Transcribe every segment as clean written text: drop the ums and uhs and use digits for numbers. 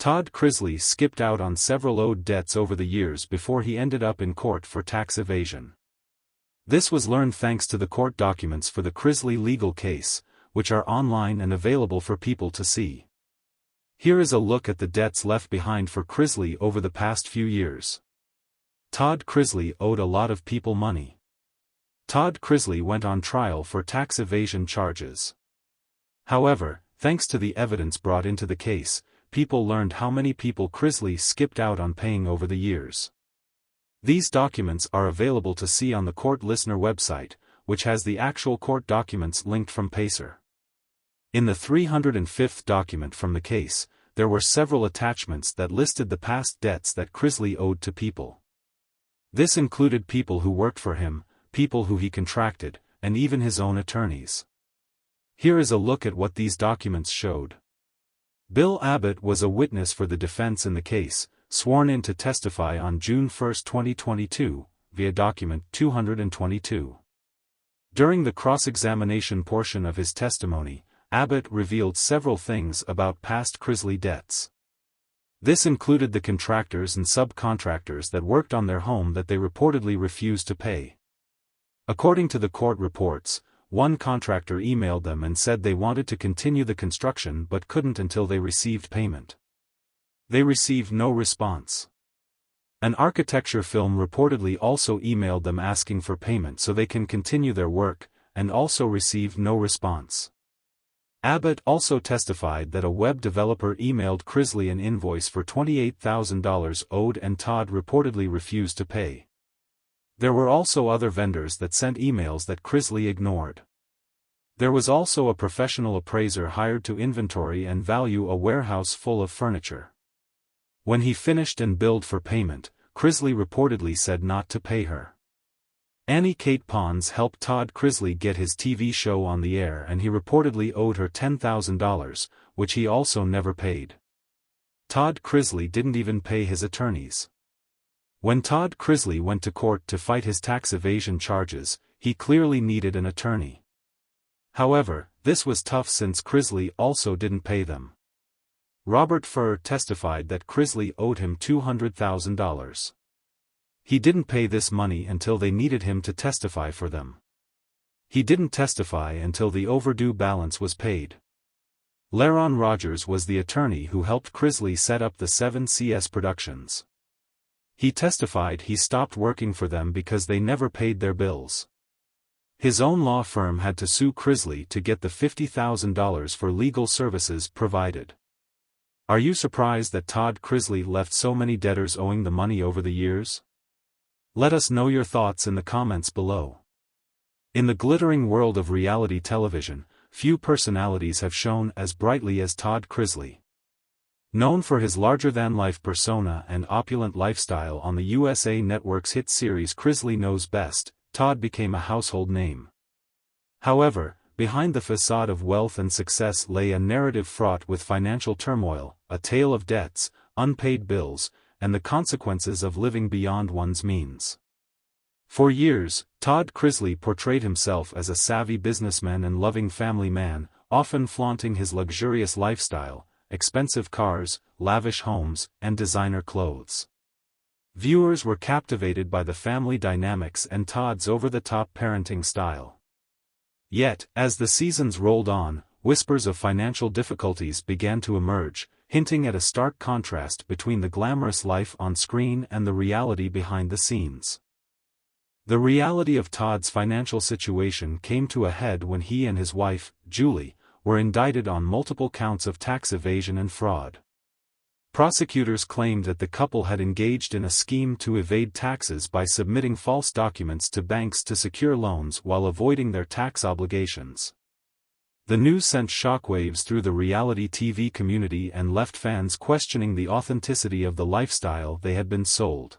Todd Chrisley skipped out on several owed debts over the years before he ended up in court for tax evasion. This was learned thanks to the court documents for the Chrisley legal case, which are online and available for people to see. Here is a look at the debts left behind for Chrisley over the past few years. Todd Chrisley owed a lot of people money. Todd Chrisley went on trial for tax evasion charges. However, thanks to the evidence brought into the case, people learned how many people Chrisley skipped out on paying over the years. These documents are available to see on the court listener website, which has the actual court documents linked from Pacer. In the 305th document from the case, there were several attachments that listed the past debts that Chrisley owed to people. This included people who worked for him, people who he contracted, and even his own attorneys. Here is a look at what these documents showed. Bill Abbott was a witness for the defense in the case, sworn in to testify on June 1, 2022, via document 222. During the cross-examination portion of his testimony, Abbott revealed several things about past Chrisley debts. This included the contractors and subcontractors that worked on their home that they reportedly refused to pay. According to the court reports, one contractor emailed them and said they wanted to continue the construction but couldn't until they received payment. They received no response. An architecture firm reportedly also emailed them asking for payment so they can continue their work, and also received no response. Abbott also testified that a web developer emailed Chrisley an invoice for $28,000 owed and Todd reportedly refused to pay. There were also other vendors that sent emails that Chrisley ignored. There was also a professional appraiser hired to inventory and value a warehouse full of furniture. When he finished and billed for payment, Chrisley reportedly said not to pay her. Annie Kate Pons helped Todd Chrisley get his TV show on the air and he reportedly owed her $10,000, which he also never paid. Todd Chrisley didn't even pay his attorneys. When Todd Chrisley went to court to fight his tax evasion charges, he clearly needed an attorney. However, this was tough since Chrisley also didn't pay them. Robert Furr testified that Chrisley owed him $200,000. He didn't pay this money until they needed him to testify for them. He didn't testify until the overdue balance was paid. Laron Rogers was the attorney who helped Chrisley set up the 7CS Productions. He testified he stopped working for them because they never paid their bills. His own law firm had to sue Chrisley to get the $50,000 for legal services provided. Are you surprised that Todd Chrisley left so many debtors owing the money over the years? Let us know your thoughts in the comments below. In the glittering world of reality television, few personalities have shone as brightly as Todd Chrisley. Known for his larger-than-life persona and opulent lifestyle on the USA Network's hit series Chrisley Knows Best, Todd became a household name. However, behind the facade of wealth and success lay a narrative fraught with financial turmoil, a tale of debts, unpaid bills, and the consequences of living beyond one's means. For years, Todd Chrisley portrayed himself as a savvy businessman and loving family man, often flaunting his luxurious lifestyle, expensive cars, lavish homes, and designer clothes. Viewers were captivated by the family dynamics and Todd's over-the-top parenting style. Yet, as the seasons rolled on, whispers of financial difficulties began to emerge, hinting at a stark contrast between the glamorous life on screen and the reality behind the scenes. The reality of Todd's financial situation came to a head when he and his wife, Julie, were indicted on multiple counts of tax evasion and fraud. Prosecutors claimed that the couple had engaged in a scheme to evade taxes by submitting false documents to banks to secure loans while avoiding their tax obligations. The news sent shockwaves through the reality TV community and left fans questioning the authenticity of the lifestyle they had been sold.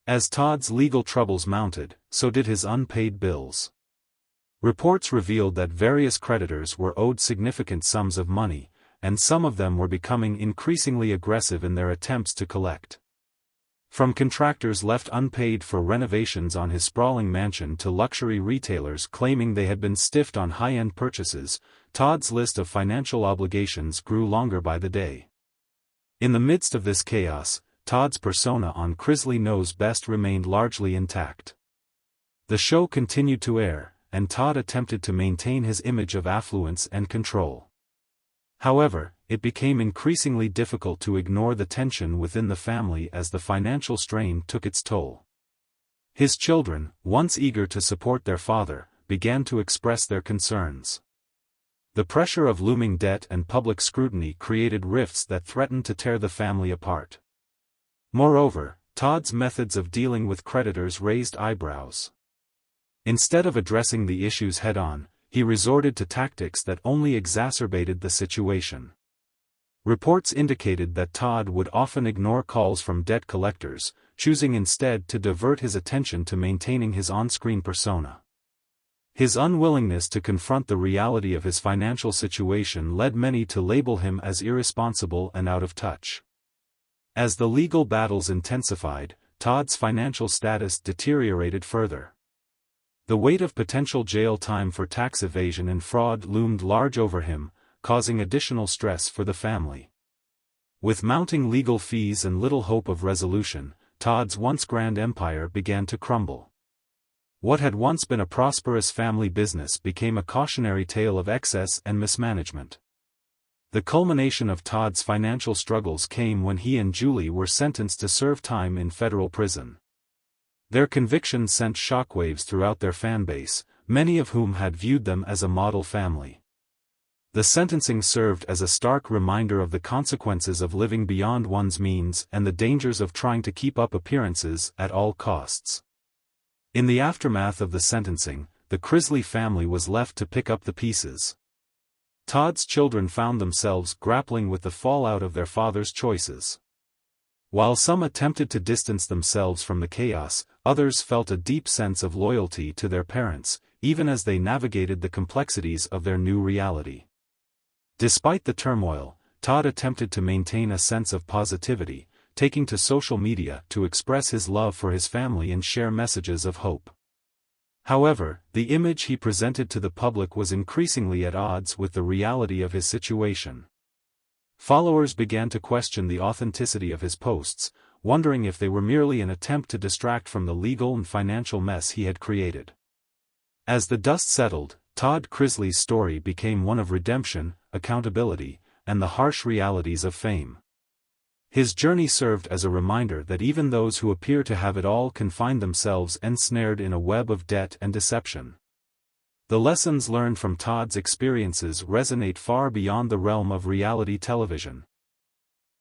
As Todd's legal troubles mounted, so did his unpaid bills. Reports revealed that various creditors were owed significant sums of money, and some of them were becoming increasingly aggressive in their attempts to collect. From contractors left unpaid for renovations on his sprawling mansion to luxury retailers claiming they had been stiffed on high-end purchases, Todd's list of financial obligations grew longer by the day. In the midst of this chaos, Todd's persona on Chrisley Knows Best remained largely intact. The show continued to air, and Todd attempted to maintain his image of affluence and control. However, it became increasingly difficult to ignore the tension within the family as the financial strain took its toll. His children, once eager to support their father, began to express their concerns. The pressure of looming debt and public scrutiny created rifts that threatened to tear the family apart. Moreover, Todd's methods of dealing with creditors raised eyebrows. Instead of addressing the issues head-on, he resorted to tactics that only exacerbated the situation. Reports indicated that Todd would often ignore calls from debt collectors, choosing instead to divert his attention to maintaining his on-screen persona. His unwillingness to confront the reality of his financial situation led many to label him as irresponsible and out of touch. As the legal battles intensified, Todd's financial status deteriorated further. The weight of potential jail time for tax evasion and fraud loomed large over him, causing additional stress for the family. With mounting legal fees and little hope of resolution, Todd's once grand empire began to crumble. What had once been a prosperous family business became a cautionary tale of excess and mismanagement. The culmination of Todd's financial struggles came when he and Julie were sentenced to serve time in federal prison. Their conviction sent shockwaves throughout their fanbase, many of whom had viewed them as a model family. The sentencing served as a stark reminder of the consequences of living beyond one's means and the dangers of trying to keep up appearances at all costs. In the aftermath of the sentencing, the Chrisley family was left to pick up the pieces. Todd's children found themselves grappling with the fallout of their father's choices. While some attempted to distance themselves from the chaos, others felt a deep sense of loyalty to their parents, even as they navigated the complexities of their new reality. Despite the turmoil, Todd attempted to maintain a sense of positivity, taking to social media to express his love for his family and share messages of hope. However, the image he presented to the public was increasingly at odds with the reality of his situation. Followers began to question the authenticity of his posts, wondering if they were merely an attempt to distract from the legal and financial mess he had created. As the dust settled, Todd Chrisley's story became one of redemption, accountability, and the harsh realities of fame. His journey served as a reminder that even those who appear to have it all can find themselves ensnared in a web of debt and deception. The lessons learned from Todd's experiences resonate far beyond the realm of reality television.